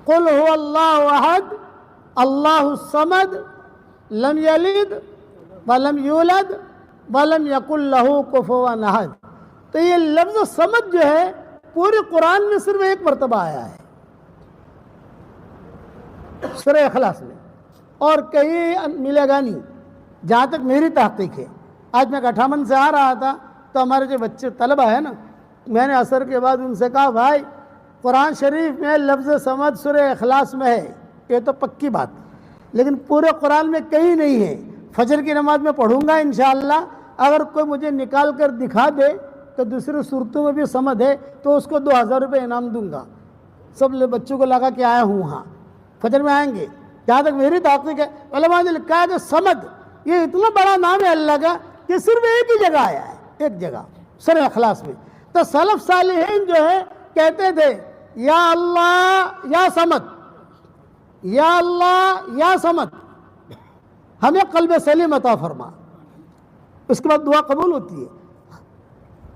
قل هو اللہ احد اللہ الصمد لم یلد ولم یولد ولم یکن لہ کفوا احد. تو یہ لفظ صمد جو ہے پورے قرآن میں صرف ایک مرتبہ آیا ہے سورہ اخلاص میں، اور کہیں ملے گا نہیں جہاں تک میری تحقیق ہے. آج میں کٹھامن سے آ رہا تھا تو ہمارے جو بچے طلبہ ہیں نا، میں نے عصر کے بعد ان سے کہا بھائی قرآن شریف میں لفظ صمد سورہ اخلاص میں ہے، یہ تو پکی بات، لیکن پورے قرآن میں کہیں نہیں ہے. فجر کی نماز میں پڑھوں گا انشاءاللہ، اگر کوئی مجھے نکال کر دکھا دے کہ دوسری صورتوں میں بھی صمد ہے تو اس کو 2000 روپے انعام دوں گا. سب بچوں کو لگا کہ آیا ہوں، ہاں فجر میں آئیں گے. جہاں تک میری تحقیق ہے علماء نے لکھا ہے کہ صمد یہ اتنا بڑا نام ہے اللہ کا کہ صرف ایک ہی جگہ آیا ہے، ایک جگہ سورہ اخلاص میں. تو سلف صالحین جو ہے کہتے تھے یا اللہ یا صمد، یا اللہ یا صمد ہمیں قلب سلیم عطا فرما. اس کے بعد دعا قبول ہوتی ہے.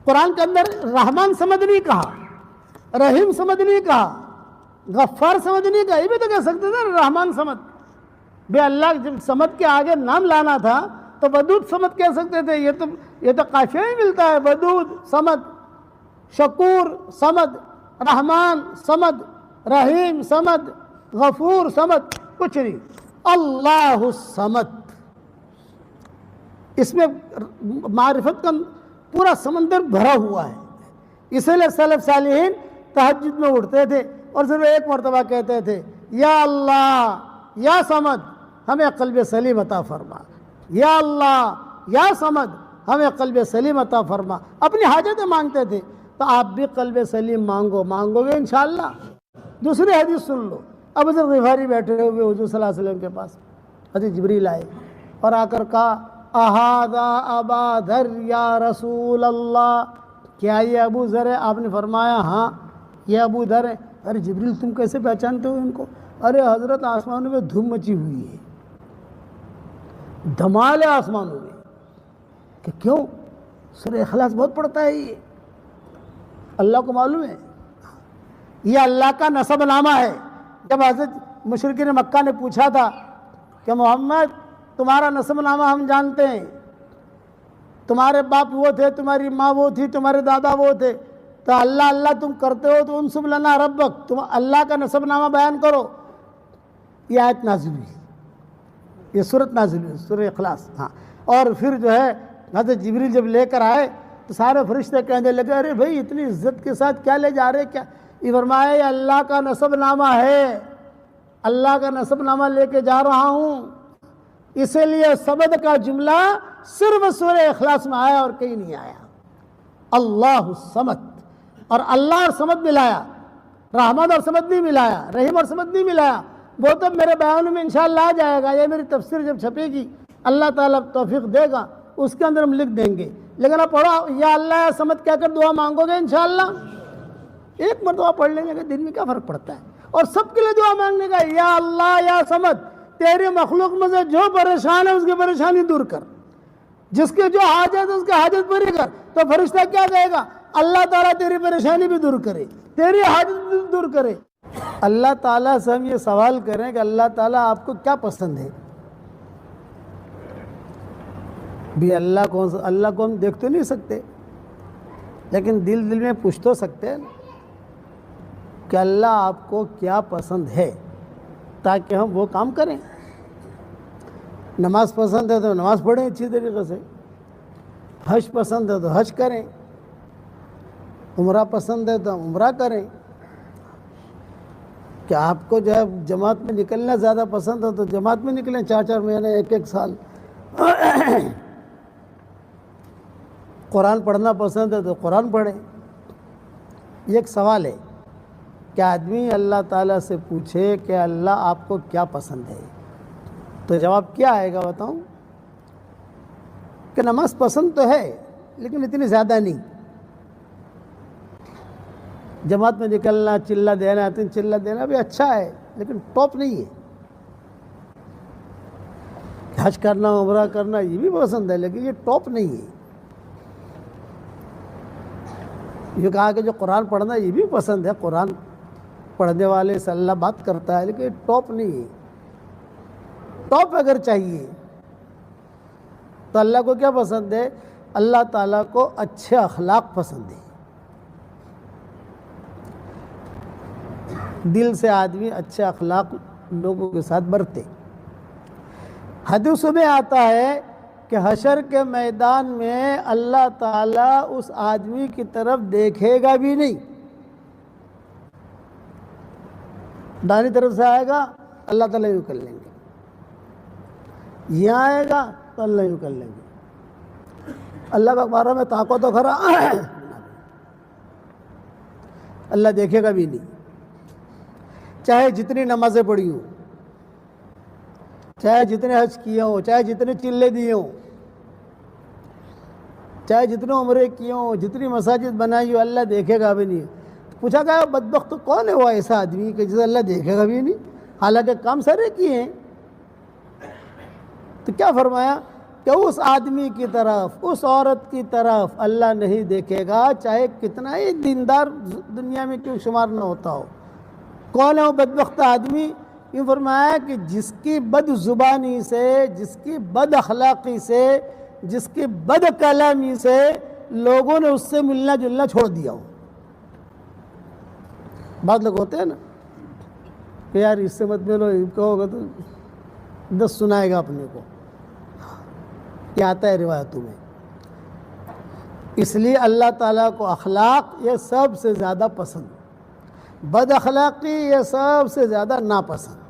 قرآن کے اندر رحمان صمد نہیں کہا، رحیم صمد نہیں کہا، غفار صمد نہیں کہا. یہ بھی تو کہہ سکتے تھے رحمان صمد. بے اللہ جب صمد کے آگے نام لانا تھا تو ودود صمد کہہ سکتے تھے. یہ تو قافیہ ہی ملتا ہے، ودود صمد، شکور صمد، رحمان صمد، رحیم صمد، غفور صمد، کچھ نہیں. اللہ الصمد، اس میں معرفت کا پورا سمندر بھرا ہوا ہے. اسی لیے سلف صالحین تہجد میں اٹھتے تھے اور صرف ایک مرتبہ کہتے تھے یا اللہ یا صمد ہمیں قلب سلیم عطا فرما، یا اللہ یا صمد ہمیں قلب سلیم عطا فرما. اپنی حاجتیں مانگتے تھے. تو آپ بھی قلب سلیم مانگو گے انشاءاللہ. دوسری حدیث سن لو. ابو ذر غفاری بیٹھے ہوئے حضور صلی اللہ علیہ وسلم کے پاس، حضرت جبریل آئے اور آ کر کہا اہذا ابا ذر یا رسول اللہ، کیا یہ ابو ذر ہے؟ آپ نے فرمایا ہاں یہ ابو ذر ہے. ارے جبریل تم کیسے پہچانتے ہو ان کو؟ ارے حضرت آسمانوں میں دھوم مچی ہوئی ہے، دھمال ہے آسمانوں میں. کہ کیوں؟ سورہ اخلاص بہت پڑھتا ہے یہ، اللہ کو معلوم ہے یہ اللہ کا نسب نامہ ہے. جب حضرت مشرکین مکہ نے پوچھا تھا کہ محمد تمہارا نسب نامہ ہم جانتے ہیں، تمہارے باپ وہ تھے، تمہاری ماں وہ تھی، تمہارے دادا وہ تھے، تو اللہ اللہ تم کرتے ہو تو انصب لنا ربک، تم اللہ کا نسب نامہ بیان کرو. یہ آیت نازل ہوئی، یہ سورت نازل ہوئی، سورہ اخلاص. ہاں، اور پھر جو ہے حضرت جبریل جب لے کر آئے تو سارے فرشتے کہنے لگے ارے بھائی اتنی عزت کے ساتھ کیا لے جا رہے؟ کیا یہ فرمایا یہ اللہ کا نسب نامہ ہے، اللہ کا نسب نامہ لے کے جا رہا ہوں. اسی لیے صمد کا جملہ صرف سورہ اخلاص میں آیا اور کہیں نہیں آیا. اللہ الصمد، اور اللہ اور صمد ملایا، رحمت اور صمد نہیں ملایا، رحیم اور صمد نہیں ملایا. وہ تو میرے بیان میں انشاءاللہ آ جائے گا، یہ میری تفسیر جب چھپے گی اللہ تعالیٰ توفیق دے گا اس کے اندر ہم لکھ دیں گے. لیکن اب پڑھو یا اللہ یا صمد کہہ کر دعا مانگو گے انشاءاللہ. ایک مرتبہ پڑھ لینے کا دن میں کیا فرق پڑتا ہے؟ اور سب کے لیے دعا مانگنے کا یا اللہ یا صمد تیری مخلوق میں سے جو پریشان ہے اس کی پریشانی دور کر، جس کی جو حاجت ہے اس کی حاجت پوری کر. تو فرشتہ کیا کہے گا؟ اللہ تعالیٰ تیری پریشانی بھی دور کرے، تیری حاجت بھی دور کرے. اللہ تعالیٰ سے ہم یہ سوال کریں کہ اللہ تعالیٰ آپ کو کیا پسند ہے؟ بھی اللہ کو ہم دیکھ تو نہیں سکتے، لیکن دل میں پوچھ تو سکتے ہیں کہ اللہ آپ کو کیا پسند ہے، تاکہ ہم وہ کام کریں. نماز پسند ہے تو نماز پڑھیں اچھی طریقے سے، حج پسند ہے تو حج کریں، عمرہ پسند ہے تو عمرہ کریں. کہ آپ کو جو ہے جماعت میں نکلنا زیادہ پسند ہے تو جماعت میں نکلیں 4 مہینے 1 سال. قرآن پڑھنا پسند ہے تو قرآن پڑھیں. یہ ایک سوال ہے کہ آدمی اللہ تعالیٰ سے پوچھے کہ اللہ آپ کو کیا پسند ہے، تو جواب کیا آئے گا بتاؤں؟ کہ نماز پسند تو ہے لیکن اتنی زیادہ نہیں. جماعت میں نکلنا، چلہ دینا، چلہ دینا بھی اچھا ہے لیکن ٹاپ نہیں ہے. حج کرنا، عمرہ کرنا یہ بھی پسند ہے لیکن یہ ٹاپ نہیں ہے. یہ کہا کہ جو قرآن پڑھنا یہ بھی پسند ہے، قرآن پڑھنے والے سے اللہ بات کرتا ہے، لیکن ٹاپ نہیں ہے۔ ٹاپ اگر چاہیے تو اللہ کو کیا پسند ہے؟ اللہ تعالیٰ کو اچھے اخلاق پسند ہے۔ دل سے آدمی اچھے اخلاق لوگوں کے ساتھ برتے۔ حدیث میں آتا ہے کہ حشر کے میدان میں اللہ تعالیٰ اس آدمی کی طرف دیکھے گا بھی نہیں۔ دائیں طرف سے آئے گا اللہ تعالیٰ یوں کر لیں گے، یہاں آئے گا تو اللہ یوں کر لیں گے۔ اللہ کا بارہ میں طاقت تو کھرا اللہ دیکھے گا بھی نہیں، چاہے جتنی نمازیں پڑھی ہوں، چاہے جتنے حج کیے ہوں، چاہے جتنے چلے دیے ہوں، چاہے جتنے عمرے کیے ہوں، جتنی مساجد بنائی ہو، اللہ دیکھے گا بھی نہیں۔ پوچھا گیا بدبخت کون ہے وہ ایسا آدمی کہ جسے اللہ دیکھے گا بھی نہیں، حالانکہ کام سارے کیے ہیں؟ تو کیا فرمایا کہ اس آدمی کی طرف، اس عورت کی طرف اللہ نہیں دیکھے گا، چاہے کتنا ہی دیندار دنیا میں کیوں شمار نہ ہوتا ہو۔ کون ہے وہ بدبخت آدمی؟ یوں فرمایا کہ جس کی بد زبانی سے، جس کی بد اخلاقی سے، جس کی بد کلامی سے لوگوں نے اس سے ملنا جلنا چھوڑ دیا ہو۔ بعض لوگ ہوتے ہیں نا کہ یار اس سے مت ملو، ان کو ہوگا تو 10 سنائے گا اپنے کو، یہ آتا ہے روایتوں میں۔ اس لیے اللہ تعالیٰ کو اخلاق یہ سب سے زیادہ پسند، بد اخلاقی یہ سب سے زیادہ ناپسند۔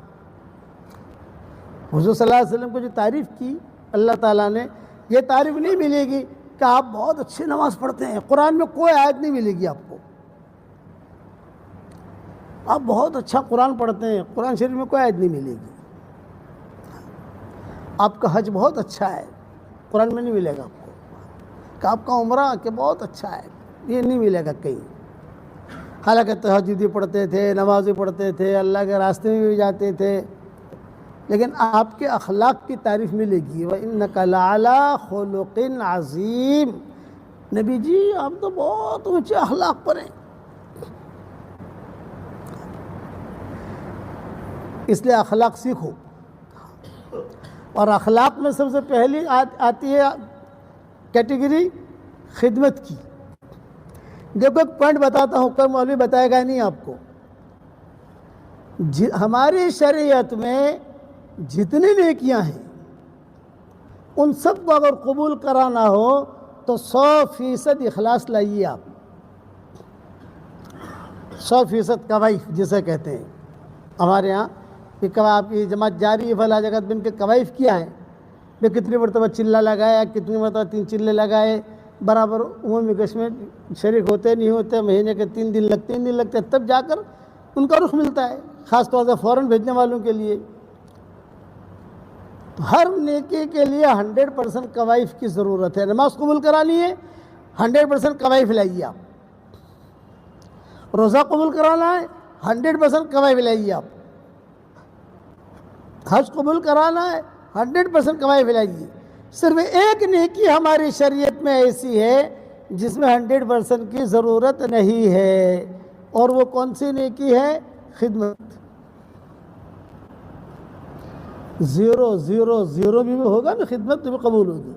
حضور صلی اللہ علیہ وسلم کو جو تعریف کی اللہ تعالیٰ نے، یہ تعریف نہیں ملے گی کہ آپ بہت اچھی نماز پڑھتے ہیں، قرآن میں کوئی آیت نہیں ملے گی آپ کو۔ آپ بہت اچھا قرآن پڑھتے ہیں، قرآن شریف میں کوئی آیت نہیں ملے گی۔ آپ کا حج بہت اچھا ہے، قرآن میں نہیں ملے گا آپ کو۔ کہ آپ کا عمرہ کہ بہت اچھا ہے، یہ نہیں ملے گا کہیں۔ حالانکہ تہجد بھی پڑھتے تھے، نماز بھی پڑھتے تھے، اللہ کے راستے میں بھی جاتے تھے، لیکن آپ کے اخلاق کی تعریف ملے گی۔ وَإِنَّكَ لَعَلَىٰ خُلُقٍ عَظِيمٍ، نبی جی آپ تو بہت اونچے اخلاق پر ہیں۔ اس لیے اخلاق سیکھو، اور اخلاق میں سب سے پہلی آتی ہے کیٹیگری خدمت کی۔ دیکھو ایک پوائنٹ بتاتا ہوں، کوئی مولوی بتائے گا نہیں آپ کو۔ ہماری شریعت میں جتنی نیکیاں ہیں ان سب کو اگر قبول کرانا ہو تو 100% اخلاص لائیے آپ۔ 100% کوائف جسے کہتے ہیں ہمارے ہاں، کہ آپ کی جماعت جاری ہے فلاں جگہ بن کے کوائف کیا ہے، میں کتنی مرتبہ چلہ لگایا، کتنی مرتبہ 3 چلے لگائے، برابر عمومی گشت میں شریک ہوتے نہیں ہوتے، مہینے کے 3 دن لگتے تب جا کر ان کا رخ ملتا ہے، خاص طور سے فوراً بھیجنے والوں کے لیے۔ ہر نیکی کے لیے 100% کوائف کی ضرورت ہے۔ نماز قبول کرانی ہے 100% کوائف لائیے آپ، روزہ قبول کرانا ہے 100% کوائف لائیے آپ، حج قبول کرانا ہے 100% کوائف لائیے۔ صرف ایک نیکی ہماری شریعت میں ایسی ہے جس میں 100% کی ضرورت نہیں ہے، اور وہ کون سی نیکی ہے؟ خدمت۔ 0 بھی ہوگا نا، خدمت بھی قبول ہوگی۔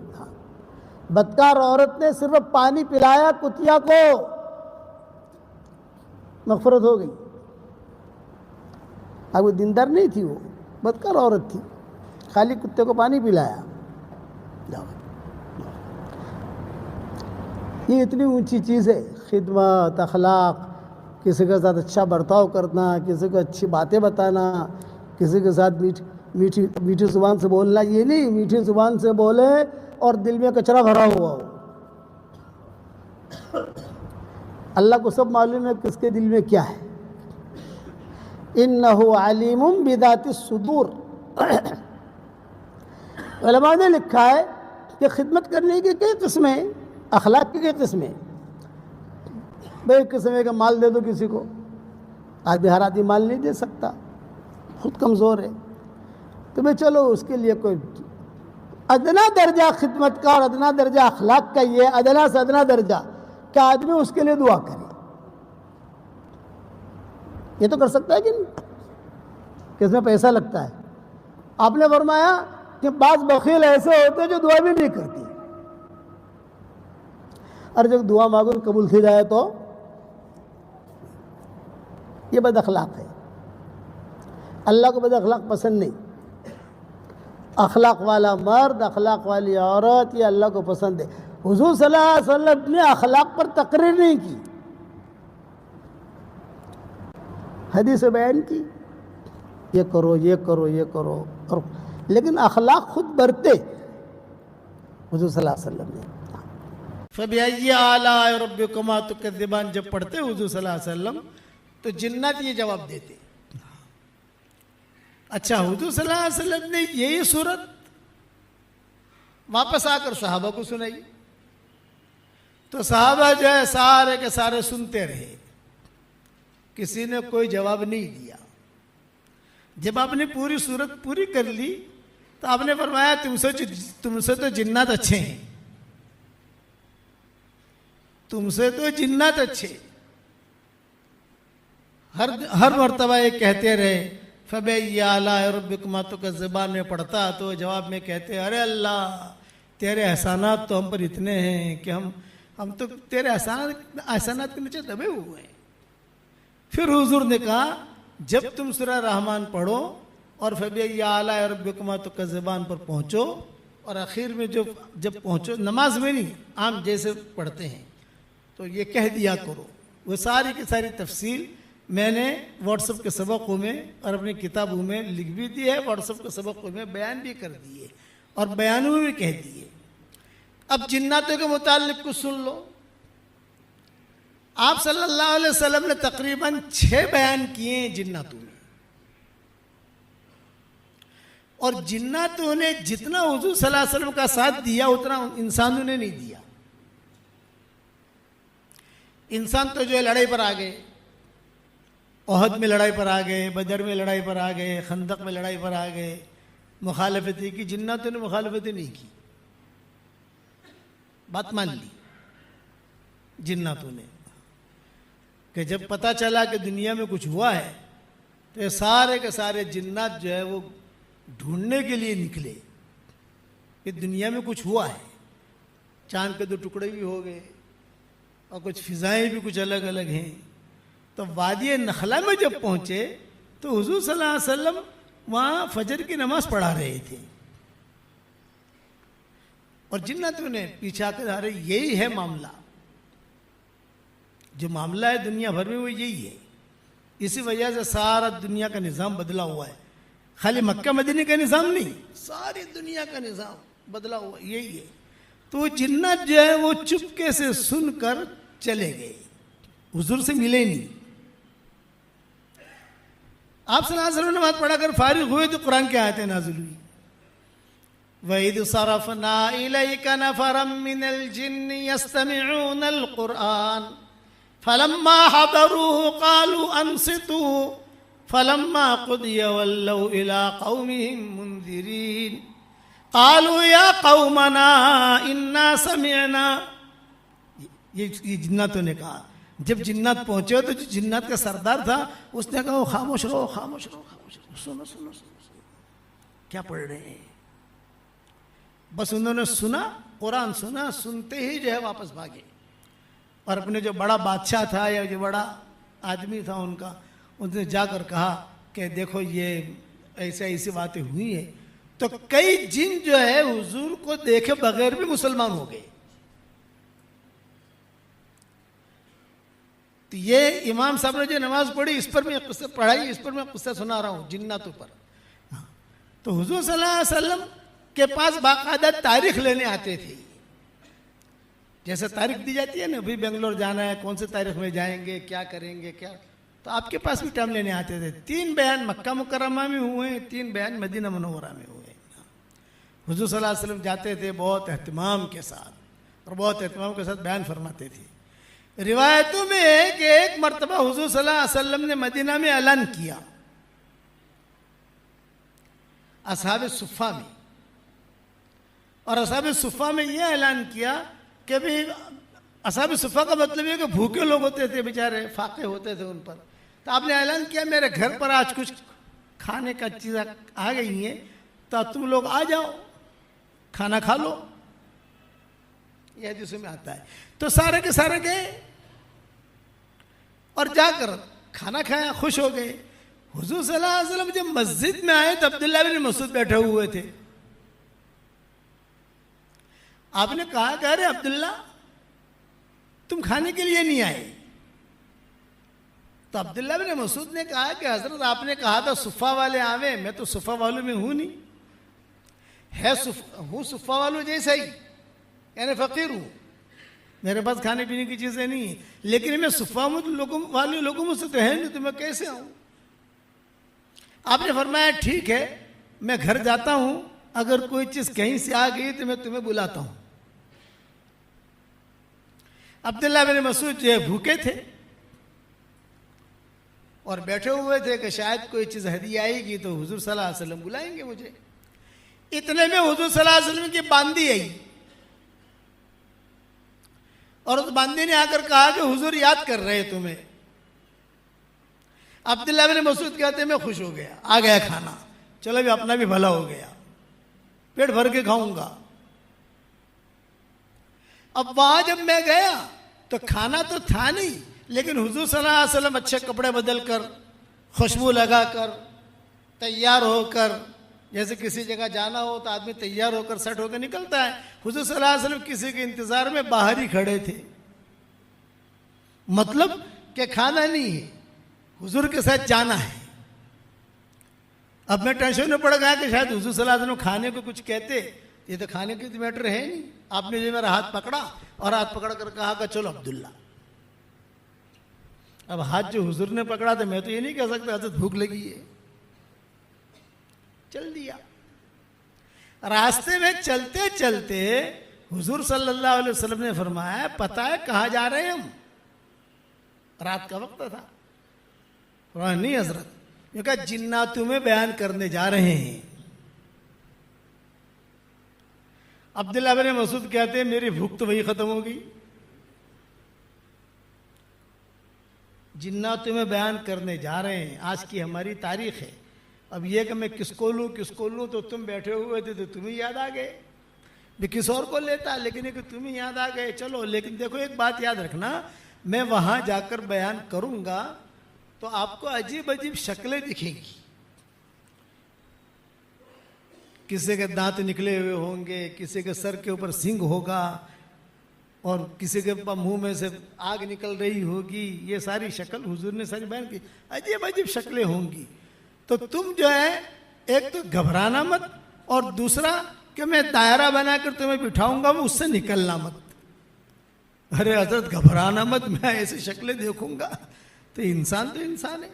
بدکار عورت نے صرف پانی پلایا کتیا کو، مغفرت ہو گئی۔ اب وہ دیندار نہیں تھی، وہ بدکار عورت تھی، خالی کتے کو پانی پلایا۔ یہ اتنی اونچی چیز ہے، خدمت، اخلاق، کسی کے ساتھ اچھا برتاؤ کرنا، کسی کو اچھی باتیں بتانا، کسی کے ساتھ میٹھی زبان سے بولنا۔ یہ نہیں میٹھی زبان سے بولے اور دل میں کچرا بھرا ہوا ہو۔ اللہ کو سب معلوم ہے کس کے دل میں کیا ہے۔ اِنَّهُ عَلِيمٌ بِذَاتِ الصُّدُورِ۔ علماء نے لکھا ہے کہ خدمت کرنے کی کئی قسمیں، اخلاق کی کئی قسمیں۔ بھئی قسم ہے کہ مال دے دو کسی کو، آدمی ہر آدمی مال نہیں دے سکتا، خود کمزور ہے، تو میں چلو اس کے لیے کوئی ادنا درجہ خدمت کا اور ادنا درجہ اخلاق کا، یہ ادنا سے ادنا درجہ کہ آدمی اس کے لیے دعا کرے۔ یہ تو کر سکتا ہے کہ نہیں، کہ اس میں پیسہ لگتا ہے. آپ نے فرمایا کہ بعض بخیل ایسے ہوتے جو دعا بھی نہیں کرتی، اور جب دعا مانگو قبول کی جائے تو یہ بد اخلاق ہے. اللہ کو بد اخلاق پسند نہیں. اخلاق والا مرد، اخلاق والی عورت، یہ اللہ کو پسند ہے. حضور صلی اللہ علیہ وسلم نے اخلاق پر تقریر نہیں کی، حدیث بیان کی، یہ کرو یہ کرو یہ کرو، اور لیکن اخلاق خود برتے حضور صلی اللہ علیہ وسلم نے. فَبِأَيِّ آلَاءِ رَبِّكُمَا تُكَذِّبَانِ جب پڑھتے حضور صلی اللہ علیہ وسلم تو جنات یہ جواب دیتے. اچھا، حضور صلی اللہ علیہ وسلم نے یہی صورت واپس آ کر صحابہ کو سنائی تو صحابہ جو ہے سارے کے سارے سنتے رہے، کسی نے کوئی جواب نہیں دیا. جب آپ نے پوری صورت پوری کر لی تو آپ نے فرمایا تم سے تو جنات اچھے ہیں، تم سے تو جنات اچھے. ہر مرتبہ یہ کہتے رہے. فَبِأَيِّ آلَاءِ رَبِّكُمَا تُكَذِّبَانِ میں پڑھتا تو جواب میں کہتے ارے اللہ تیرے احسانات تو ہم پر اتنے ہیں کہ ہم تو تیرے احسانات کے نیچے دبے ہوئے ہیں. پھر حضور نے کہا جب تم سورہ رحمان پڑھو اور فَبِأَيِّ آلَاءِ رَبِّكُمَا تُكَذِّبَانِ پر پہنچو اور آخر میں جب پہنچو، نماز میں نہیں عام جیسے پڑھتے ہیں، تو یہ کہہ دیا کرو. وہ ساری کی ساری تفصیل میں نے واٹس ایپ کے سبقوں میں اور اپنی کتابوں میں لکھ بھی دی ہے، واٹس ایپ کے سبقوں میں بیان بھی کر دیے اور بیانوں میں بھی کہہ دیے. اب جناتوں کے متعلق کچھ سن لو. آپ صلی اللہ علیہ وسلم نے تقریباً 6 بیان کیے ہیں جناتوں میں، اور جناتوں نے جتنا حضور صلی اللہ علیہ وسلم کا ساتھ دیا اتنا انسانوں نے نہیں دیا. انسان تو جو ہے لڑائی پر آ گئے، احد میں لڑائی پر آ گئے، بدر میں لڑائی پر آ گئے، خندق میں لڑائی پر آ گئے، مخالفتیں کی. جناتوں نے مخالفتیں نہیں کی، بات مان لی جناتوں نے. کہ جب پتہ چلا کہ دنیا میں کچھ ہوا ہے تو یہ سارے کے سارے جنات جو ہے وہ ڈھونڈنے کے لیے نکلے کہ دنیا میں کچھ ہوا ہے. چاند کے 2 ٹکڑے بھی ہو گئے اور کچھ فضائیں بھی کچھ الگ الگ ہیں. تو وادی نخلا میں جب پہنچے تو حضور صلی اللہ علیہ وسلم وہاں فجر کی نماز پڑھا رہے تھے اور جناتوں نے پیچھا کر آ رہے. یہی ہے معاملہ، جو معاملہ ہے دنیا بھر میں وہ یہی ہے. اسی وجہ سے سارا دنیا کا نظام بدلا ہوا ہے. خالی مکہ مدینہ کا نظام نہیں، ساری دنیا کا نظام بدلا ہوا یہی ہے. تو جنات جو ہے وہ چپکے سے سن کر چلے گئے، حضور سے ملے نہیں. آپ صلی اللہ علیہ وسلم نے نماز پڑھا کر فارغ ہوئے تو قرآن کی آیتیں نازل ہوئی. وَإِذْ صَرَفْنَا إِلَيْكَ نَفَرًا مِّنَ الْجِنِّ يَسْتَمِعُونَ الْقُرْآنَ فَلَمَّا حَضَرُوهُ قَالُوا أَنصِتُوا فَلَمَّا قُضِيَ وَلَّوْا إِلَىٰ قَوْمِهِمْ مُنذِرِينَ قَالُوا يَا قَوْمَنَا إِنَّا سَمِعْنَا. یہ جناتوں نے کہا. جب جنات پہنچے تو جو جنات کا سردار تھا اس نے کہا خاموش رہو خاموش رہو خاموش رہو، سنو سنو سنو کیا پڑھ رہے ہیں. بس انہوں نے سنا، قرآن سنا، سنتے ہی جو ہے واپس بھاگے اور اپنے جو بڑا بادشاہ تھا یا جو بڑا آدمی تھا ان کا، ان نے جا کر کہا کہ دیکھو یہ ایسی باتیں ہوئی ہیں. تو کئی جن جو ہے حضور کو دیکھے بغیر بھی مسلمان ہو گئے. تو یہ امام صاحب نے جو نماز پڑھی اس پر میں قصہ پڑھائی، اس پر میں قصہ سنا رہا ہوں جناتوں پر. تو حضور صلی اللہ علیہ وسلم کے پاس باقاعدہ تاریخ لینے آتے تھے. جیسے تاریخ دی جاتی ہے نا، ابھی بنگلور جانا ہے، کون سے تاریخ میں جائیں گے، کیا کریں گے، کیا. تو آپ کے پاس بھی ٹائم لینے آتے تھے. 3 بیان مکہ مکرمہ میں ہوئے، 3 بیان مدینہ منورہ میں ہوئے. حضور صلی اللہ علیہ وسلم جاتے تھے بہت اہتمام کے ساتھ اور بہت اہتمام کے ساتھ بیان فرماتے تھے. روایتوں میں ہے کہ ایک مرتبہ حضور صلی اللہ علیہ وسلم نے مدینہ میں اعلان کیا اصحاب صفہ میں، اور اصحاب صفہ میں یہ اعلان کیا کہ بھی اصحاب صفہ کا مطلب یہ کہ بھوکے لوگ ہوتے تھے بیچارے، فاقے ہوتے تھے ان پر. تو آپ نے اعلان کیا میرے گھر پر آج کچھ کھانے کا چیزیں آ گئی ہیں تو تم لوگ آ جاؤ کھانا کھا لو. یہ حدیثوں میں آتا ہے. تو سارے کے سارے گئے اور جا کر کھانا کھایا, خوش ہو گئے. حضور صلی اللہ علیہ وسلم جب مسجد میں آئے تو عبداللہ بن مسعود بیٹھے ہوئے تھے. آپ نے کہا کہ ارے عبداللہ تم کھانے کے لیے نہیں آئے؟ تو عبداللہ بن مسعود نے کہا کہ حضرت آپ نے کہا تھا صفہ والے آوے, میں تو صفہ والوں میں ہوں نہیں, ہوں صفہ والوں جیسا ہی, یعنی فقیر ہوں, میرے پاس کھانے پینے کی چیزیں نہیں ہیں, لیکن میں صفہ والے لوگوں میں سے تو ہے نہیں, تو میں کیسے آؤں؟ آپ نے فرمایا ٹھیک ہے میں گھر جاتا ہوں, اگر کوئی چیز کہیں سے آ گئی تو میں تمہیں بلاتا ہوں. عبداللہ بن مسعود جو ہے بھوکے تھے اور بیٹھے ہوئے تھے کہ شاید کوئی چیز ہدیہ آئے گی تو حضور صلی اللہ علیہ وسلم بلائیں گے مجھے. اتنے میں حضور صلی اللہ علیہ وسلم کی باندی آئی اور اس باندی نے آ کر کہا کہ حضور یاد کر رہے تمہیں. عبداللہ بن مسعود کہتے ہیں میں خوش ہو گیا, آ گیا کھانا, چلو بھی اپنا بھی بھلا ہو گیا, پیٹ بھر کے کھاؤں گا. اب وہاں جب میں گیا تو کھانا تو تھا نہیں, لیکن حضور صلی اللہ علیہ وسلم اچھے کپڑے بدل کر, خوشبو لگا کر, تیار ہو کر, جیسے کسی جگہ جانا ہو تو آدمی تیار ہو کر سیٹ ہو کر نکلتا ہے, حضور صلی اللہ علیہ وسلم کسی کے انتظار میں باہر ہی کھڑے تھے. مطلب کہ کھانا نہیں ہے, حضور کے ساتھ جانا ہے. اب میں ٹینشن میں پڑ گیا کہ شاید حضور صلی اللہ علیہ وسلم کھانے کو کچھ کہتے, یہ تو کھانے کی میٹر ہے نہیں. آپ نے جو میرا ہاتھ پکڑا اور ہاتھ پکڑ کر کہا کہ چلو عبداللہ. اب ہاتھ جو حضور نے پکڑا تھا میں تو یہ نہیں کہہ سکتا حضرت بھوک لگی ہے, چل دیا. راستے میں چلتے چلتے حضور صلی اللہ علیہ وسلم نے فرمایا پتہ ہے کہاں جا رہے ہیں ہم؟ رات کا وقت تھا. نہیں حضرت, یہ کہا جناتوں میں بیان کرنے جا رہے ہیں. عبداللہ بن مسعود کہتے ہیں میری بھوک تو وہی ختم ہو گئی. جناتوں میں بیان کرنے جا رہے ہیں, آج کی ہماری تاریخ ہے. اب یہ کہ میں کس کو لوں تو تم بیٹھے ہوئے تھے تو تمہیں یاد آ گئے, میں کس اور کو لیتا, لیکن یہ کہ تمہیں یاد آ گئے. چلو لیکن دیکھو ایک بات یاد رکھنا, میں وہاں جا کر بیان کروں گا تو آپ کو عجیب عجیب شکلیں دکھیں گی. کسی کے دانت نکلے ہوئے ہوں گے, کسی کے سر کے اوپر سنگ ہوگا, اور کسی کے منہ میں سے آگ نکل رہی ہوگی. یہ ساری شکل حضور نے ساری بیان کی, عجیب عجیب شکلیں ہوں گی. تو تم جو ہے ایک تو گھبرانا مت, اور دوسرا کہ میں دائرہ بنا کر تمہیں بٹھاؤں گا, وہ اس سے نکلنا مت. ارے حضرت گھبرانا مت, میں ایسی شکلیں دیکھوں گا تو انسان ہے,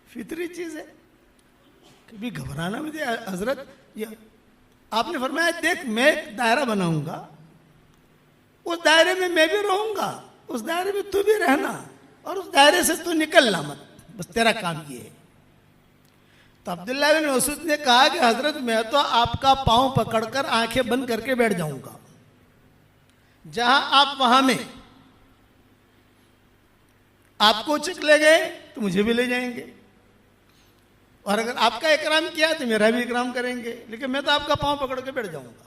فطری چیز ہے, کبھی گھبرانا مت. حضرت آپ نے فرمایا دیکھ میں ایک دائرہ بناؤں گا, اس دائرے میں میں بھی رہوں گا, اس دائرے میں تو بھی رہنا, اور اس دائرے سے تو نکلنا مت, بس تیرا کام یہ ہے. تو عبداللہ بن مسعود نے کہا کہ حضرت میں تو آپ کا پاؤں پکڑ کر آنکھیں بند کر کے بیٹھ جاؤں گا, جہاں آپ وہاں میں. آپ کو چک لے گئے تو مجھے بھی لے جائیں گے, اور اگر آپ کا اکرام کیا تو میرا بھی اکرام کریں گے, لیکن میں تو آپ کا پاؤں پکڑ کے بیٹھ جاؤں گا.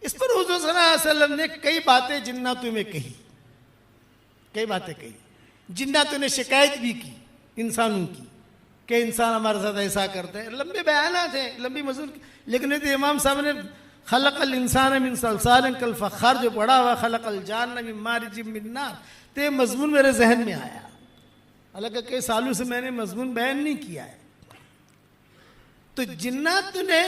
اس پر حضور صلی اللہ علیہ وسلم نے کئی باتیں جناتوں میں کہی, کئی باتیں کہی. جناتوں نے شکایت بھی کی انسانوں کی کہ انسان ہمارے ساتھ ایسا کرتے ہیں. لمبے بیانات ہیں, لمبی مضمون, لیکن امام صاحب نے خلق الانسان من صلصال کالفخار جو پڑھا ہوا, خلق الجان من مارج من نار, تو یہ مضمون میرے ذہن میں آیا. حالانکہ کئی سالوں سے میں نے مضمون بیان نہیں کیا ہے. تو جنات نے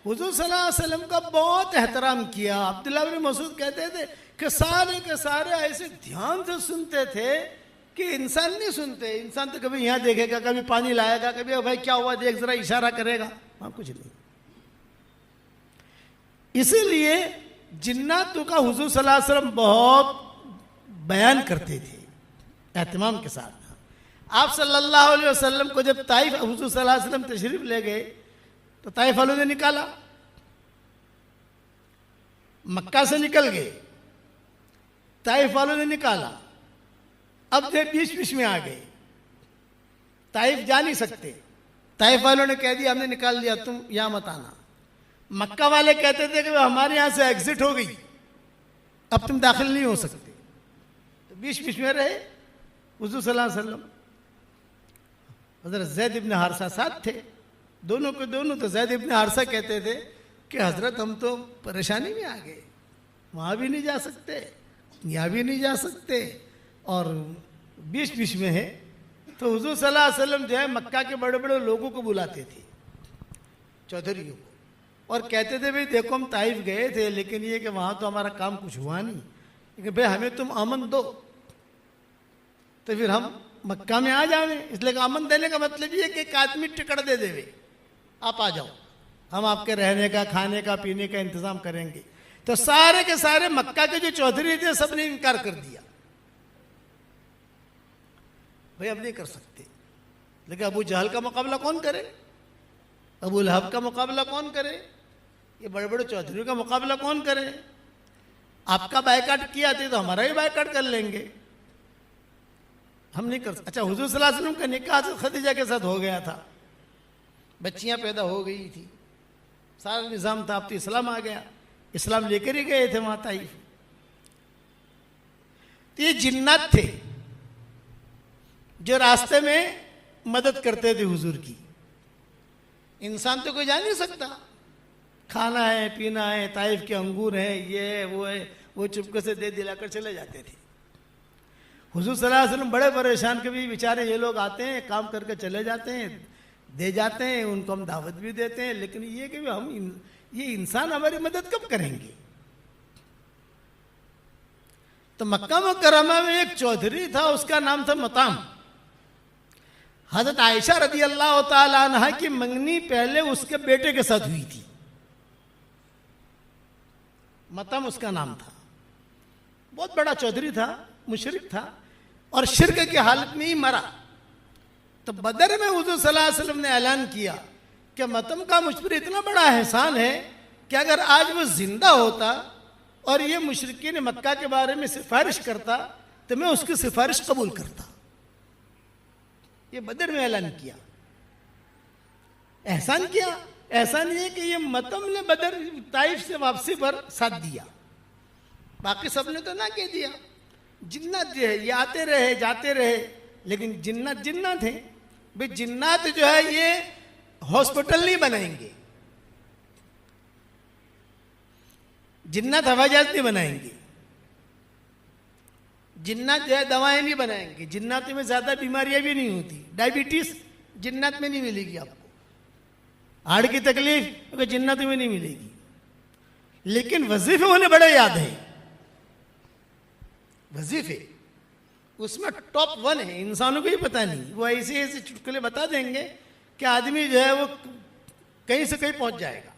حضور صلی اللہ علیہ وسلم کا بہت احترام کیا. عبداللہ بن مسعود کہتے تھے کہ سارے کے سارے ایسے دھیان سے سنتے تھے کہ انسان نہیں سنتے. انسان تو کبھی یہاں دیکھے گا, کبھی پانی لائے گا, کبھی بھائی کیا ہوا دیکھ ذرا, اشارہ کرے گا, وہاں کچھ نہیں. اسی لیے جناتوں کا حضور صلی اللہ علیہ وسلم بہت بیان کرتے تھے اہتمام کے ساتھ. آپ صلی اللہ علیہ وسلم کو جب طائف حضور صلی اللہ علیہ وسلم تشریف لے گئے تو طائف والوں نے نکالا, مکہ سے نکل گئے, طائف والوں نے نکالا. اب جو بیچ میں آ گئے, طائف جا نہیں سکتے. طائف والوں نے کہہ دیا ہم نے نکال دیا, تم یہاں مت آنا. مکہ والے کہتے تھے کہ ہمارے یہاں سے ایگزٹ ہو گئی, اب تم داخل نہیں ہو سکتے. تو بیچ بیچ میں رہے حضور صلی اللہ علیہ وسلم. حضرت زید ابن حارثہ ساتھ تھے, دونوں کے دونوں. تو زید ابن حارثہ کہتے تھے کہ حضرت ہم تو پریشانی میں آ گئے, وہاں بھی نہیں جا سکتے, یہاں بھی نہیں جا سکتے, اور بیچ بیچ میں ہے. تو حضور صلی اللہ علیہ وسلم جو ہے مکہ کے بڑے بڑے لوگوں کو بلاتے تھے, چودھریوں کو, اور کہتے تھے بھئی دیکھو ہم طائف گئے تھے لیکن یہ کہ وہاں تو ہمارا کام کچھ ہوا نہیں, لیکن بھئی ہمیں تم امن دو تو پھر ہم مکہ میں آ جاویں. اس لیے کہ امن دینے کا مطلب یہ ہے کہ ایک آدمی ٹکٹ دے دے, آپ آ جاؤ, ہم آپ کے رہنے کا کھانے کا پینے کا انتظام کریں گے. تو سارے کے سارے مکہ کے جو چودھری تھے سب نے انکار کر دیا, بھئی اب نہیں کر سکتے. لیکن ابو جہل کا مقابلہ کون کرے, ابو لہب کا مقابلہ کون کرے, یہ بڑے بڑے چودھریوں کا مقابلہ کون کرے. آپ کا بائیکاٹ کیا تھے تو ہمارا ہی بائیکاٹ کر لیں گے, ہم نہیں کر سکتے. اچھا, حضور صلی اللہ علیہ وسلم کا نکاح خدیجہ کے ساتھ ہو گیا تھا, بچیاں پیدا ہو گئی تھی, سارا نظام تھا. اب تو اسلام آ گیا, اسلام لے کر ہی گئے تھے وہاں طائف. تو یہ جنات تھے جو راستے میں مدد کرتے تھے حضور کی. انسان تو کوئی جا نہیں سکتا, کھانا ہے پینا ہے, طائف کے انگور ہیں, یہ ہے وہ ہے, وہ چپکے سے دے دلا کر چلے جاتے تھے. حضور صلی اللہ علیہ وسلم بڑے پریشان کے بھی بیچارے یہ لوگ آتے ہیں کام کر کے چلے جاتے ہیں, دے جاتے ہیں, ان کو ہم دعوت بھی دیتے ہیں, لیکن یہ کہ ہم یہ انسان ہماری مدد کب کریں گے. تو مکہ مکرمہ میں ایک چودھری تھا, اس کا نام تھا مطعم. حضرت عائشہ رضی اللہ تعالی عنہ کی منگنی پہلے اس کے بیٹے کے ساتھ ہوئی تھی. مطعم اس کا نام تھا, بہت بڑا چودھری تھا, مشرک تھا, اور شرک کی حالت میں ہی مرا. تو بدر میں حضور صلی اللہ علیہ وسلم نے اعلان کیا کہ مطعم کا مجھ پر اتنا بڑا احسان ہے کہ اگر آج وہ زندہ ہوتا اور یہ مشرکین مکہ کے بارے میں سفارش کرتا تو میں اس کی سفارش قبول کرتا. یہ بدر میں اعلان کیا, احسان کیا. احسان یہ کہ یہ مطعم نے بدر طائف سے واپسی پر ساتھ دیا, باقی سب نے تو نہ کہہ دیا. جنات جو ہے یہ آتے رہے جاتے رہے, لیکن جنات جنات ہیں. بھئی جنات جو ہے یہ ہاسپٹل نہیں بنائیں گے, جنات ہوائی جہاز نہیں بنائیں گے, جنات جو ہے دوائیں نہیں بنائیں گے. جنات میں زیادہ بیماریاں بھی نہیں ہوتی, ڈائبٹیز جنات میں نہیں ملے گی آپ کو, ہارٹ کی تکلیف جنات میں نہیں ملے گی. لیکن وظیفے انہیں بڑے یاد ہیں, وظیفے اس میں ٹاپ 1 ہے, انسانوں کو ہی پتہ نہیں. وہ ایسے ایسے چٹکلے بتا دیں گے کہ آدمی جو ہے وہ کہیں سے کہیں پہنچ جائے گا.